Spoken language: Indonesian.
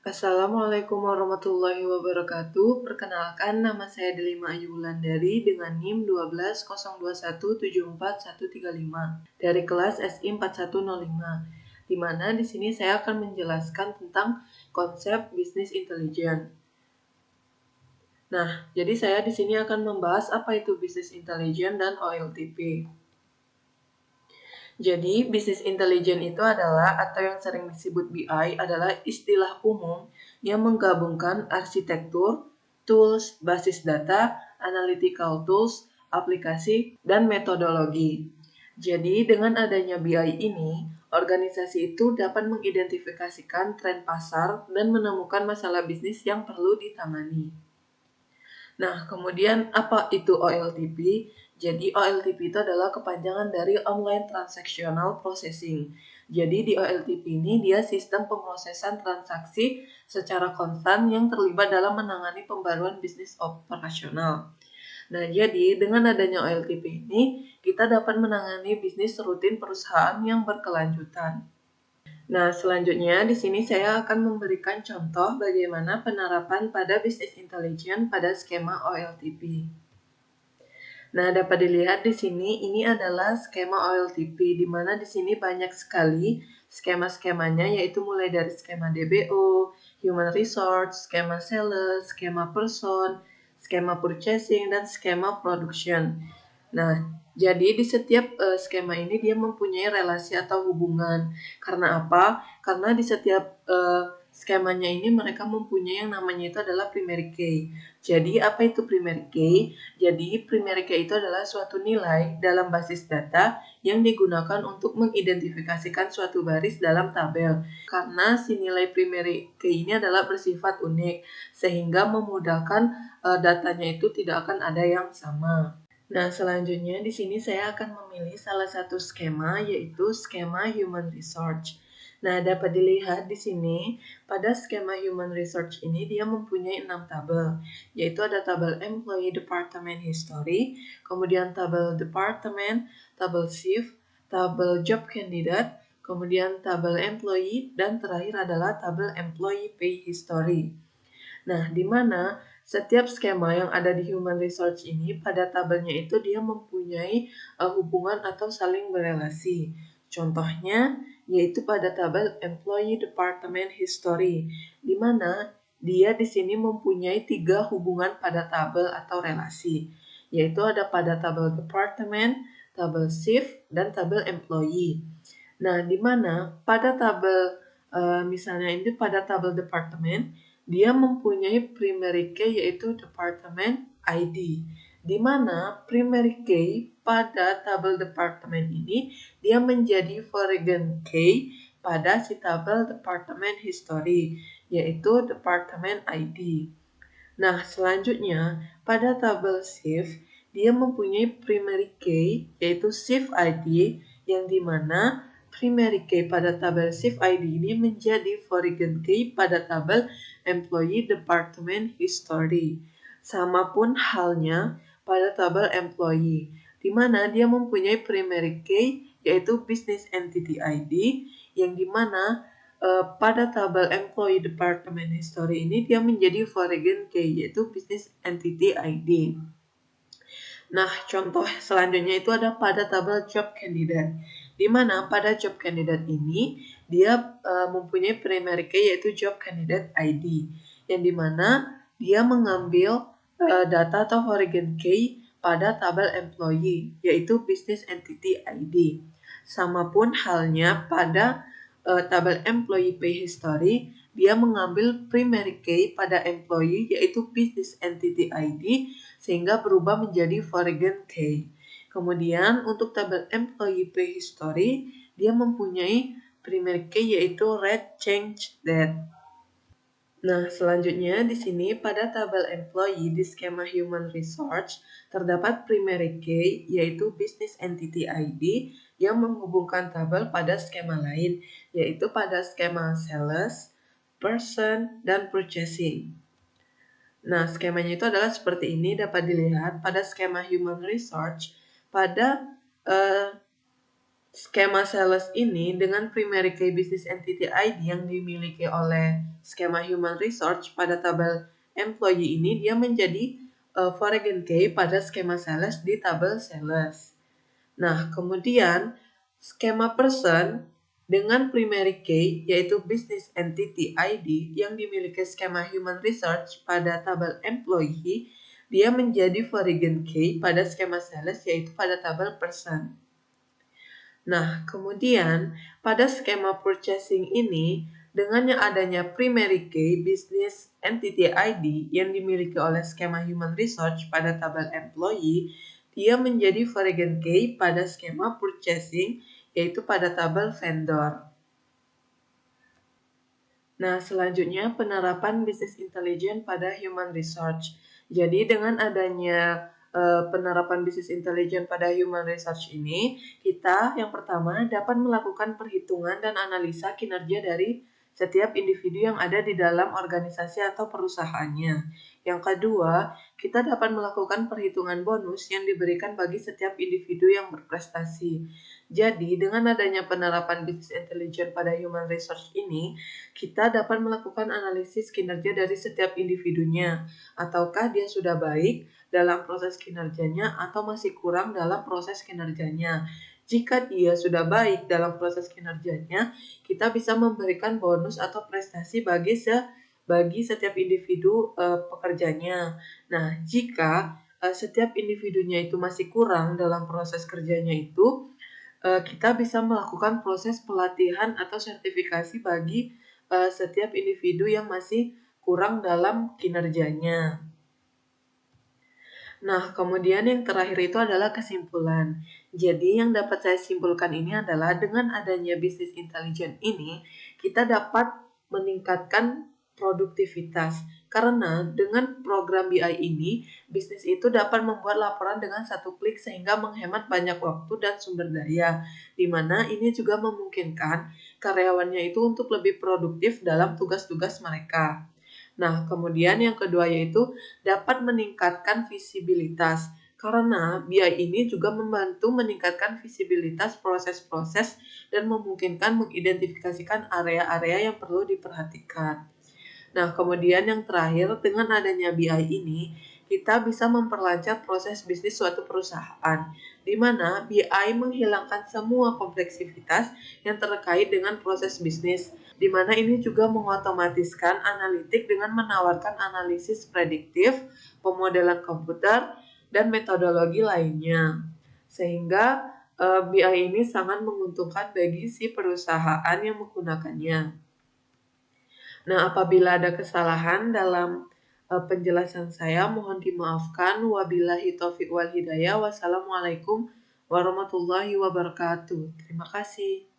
Assalamualaikum warahmatullahi wabarakatuh. Perkenalkan, nama saya Delima Ayu Wulandari dengan NIM 12021741135 dari kelas SI 4105. Di mana di sini saya akan menjelaskan tentang konsep bisnis intelijen. Nah, jadi saya di sini akan membahas apa itu bisnis intelijen dan OLTP. Jadi, bisnis intelijen itu adalah, atau yang sering disebut BI, adalah istilah umum yang menggabungkan arsitektur, tools, basis data, analytical tools, aplikasi, dan metodologi. Jadi, dengan adanya BI ini, organisasi itu dapat mengidentifikasikan tren pasar dan menemukan masalah bisnis yang perlu ditangani. Nah, kemudian apa itu OLTP? Jadi OLTP itu adalah kepanjangan dari Online Transactional Processing. Jadi di OLTP ini dia sistem pemrosesan transaksi secara konstan yang terlibat dalam menangani pembaruan bisnis operasional. Nah, jadi dengan adanya OLTP ini, kita dapat menangani bisnis rutin perusahaan yang berkelanjutan. Nah, selanjutnya di sini saya akan memberikan contoh bagaimana penerapan pada bisnis intelijen pada skema OLTP. Nah, dapat dilihat di sini ini adalah skema OLTP di mana di sini banyak sekali skema-skemanya, yaitu mulai dari skema DBO, Human Resource, skema Sales, skema Person, skema Purchasing, dan skema Production. Nah, jadi di setiap skema ini dia mempunyai relasi atau hubungan. Karena apa? Karena di setiap skemanya ini mereka mempunyai yang namanya itu adalah primary key. Jadi apa itu primary key? Jadi primary key itu adalah suatu nilai dalam basis data yang digunakan untuk mengidentifikasikan suatu baris dalam tabel. Karena si nilai primary key ini adalah bersifat unik, sehingga memudahkan datanya itu tidak akan ada yang sama. Nah, selanjutnya di sini saya akan memilih salah satu skema, yaitu skema Human Research. Nah, dapat dilihat di sini, pada skema Human Research ini dia mempunyai 6 tabel, yaitu ada tabel Employee Department History, kemudian tabel Department, tabel Shift, tabel Job Candidate, kemudian tabel Employee, dan terakhir adalah tabel Employee Pay History. Nah, di mana setiap skema yang ada di Human Research ini pada tabelnya itu dia mempunyai hubungan atau saling berelasi. Contohnya yaitu pada tabel Employee Department History, di mana dia di sini mempunyai 3 hubungan pada tabel atau relasi, yaitu ada pada tabel Department, tabel Shift, dan tabel Employee. Nah, di mana pada tabel misalnya ini pada tabel Department, dia mempunyai primary key yaitu Department ID, di mana primary key pada tabel Department ini dia menjadi foreign key pada si tabel Department History, yaitu Department ID. Nah, selanjutnya pada tabel Shift dia mempunyai primary key yaitu Shift ID, yang dimana primary key pada tabel Shift ID ini menjadi foreign key pada tabel Employee Department History. Sama pun halnya pada tabel Employee, di mana dia mempunyai primary key yaitu Business Entity ID, yang dimana pada tabel Employee Department History ini dia menjadi foreign key yaitu Business Entity ID. Nah, contoh selanjutnya itu ada pada tabel Job Candidate, di mana pada Job Candidate ini dia mempunyai primary key yaitu Job Candidate ID, yang dimana dia mengambil data atau foreign key pada tabel Employee yaitu Business Entity ID. Sama pun halnya pada tabel Employee Pay History, dia mengambil primary key pada employee yaitu Business Entity ID sehingga berubah menjadi foreign key. Kemudian untuk tabel Employee Pay History, dia mempunyai primary key yaitu Rate Change Date. Nah, selanjutnya di sini pada tabel employee di skema Human Research terdapat primary key yaitu Business Entity ID yang menghubungkan tabel pada skema lain, yaitu pada skema Sales, Person, dan Purchasing. Nah, skemanya itu adalah seperti ini, dapat dilihat pada skema Human Research pada Skema sales ini dengan primary key business entity ID yang dimiliki oleh skema human resource pada tabel employee ini, dia menjadi foreign key pada skema sales di tabel sales. Nah, kemudian skema person dengan primary key yaitu business entity ID yang dimiliki skema human resource pada tabel employee, dia menjadi foreign key pada skema sales yaitu pada tabel person. Nah, kemudian pada skema purchasing ini, dengan yang adanya primary key business entity ID yang dimiliki oleh skema human resource pada tabel employee, dia menjadi foreign key pada skema purchasing yaitu pada tabel vendor. Nah, selanjutnya penerapan business intelligence pada human resource. Jadi dengan adanya penerapan business intelligence pada human resource ini, kita yang pertama dapat melakukan perhitungan dan analisa kinerja dari setiap individu yang ada di dalam organisasi atau perusahaannya. Yang kedua, kita dapat melakukan perhitungan bonus yang diberikan bagi setiap individu yang berprestasi. Jadi, dengan adanya penerapan business intelligence pada human resource ini, kita dapat melakukan analisis kinerja dari setiap individunya, ataukah dia sudah baik dalam proses kinerjanya atau masih kurang dalam proses kinerjanya. Jika dia sudah baik dalam proses kinerjanya, kita bisa memberikan bonus atau prestasi bagi setiap individu pekerjanya. Nah, jika setiap individunya itu masih kurang dalam proses kerjanya itu, kita bisa melakukan proses pelatihan atau sertifikasi bagi setiap individu yang masih kurang dalam kinerjanya. Nah, kemudian yang terakhir itu adalah kesimpulan. Jadi, yang dapat saya simpulkan ini adalah dengan adanya bisnis intelijen ini, kita dapat meningkatkan produktivitas. Karena dengan program BI ini, bisnis itu dapat membuat laporan dengan satu klik sehingga menghemat banyak waktu dan sumber daya. Di mana ini juga memungkinkan karyawannya itu untuk lebih produktif dalam tugas-tugas mereka. Nah, kemudian yang kedua yaitu dapat meningkatkan visibilitas. Karena BI ini juga membantu meningkatkan visibilitas proses-proses dan memungkinkan mengidentifikasikan area-area yang perlu diperhatikan. Nah, kemudian yang terakhir, dengan adanya BI ini, kita bisa memperlancar proses bisnis suatu perusahaan, di mana BI menghilangkan semua kompleksitas yang terkait dengan proses bisnis, di mana ini juga mengotomatiskan analitik dengan menawarkan analisis prediktif, pemodelan komputer, dan metodologi lainnya. Sehingga BI ini sangat menguntungkan bagi si perusahaan yang menggunakannya. Nah, apabila ada kesalahan dalam penjelasan saya, mohon dimaafkan. Wabillahi taufiq wal hidayah. Wassalamualaikum warahmatullahi wabarakatuh. Terima kasih.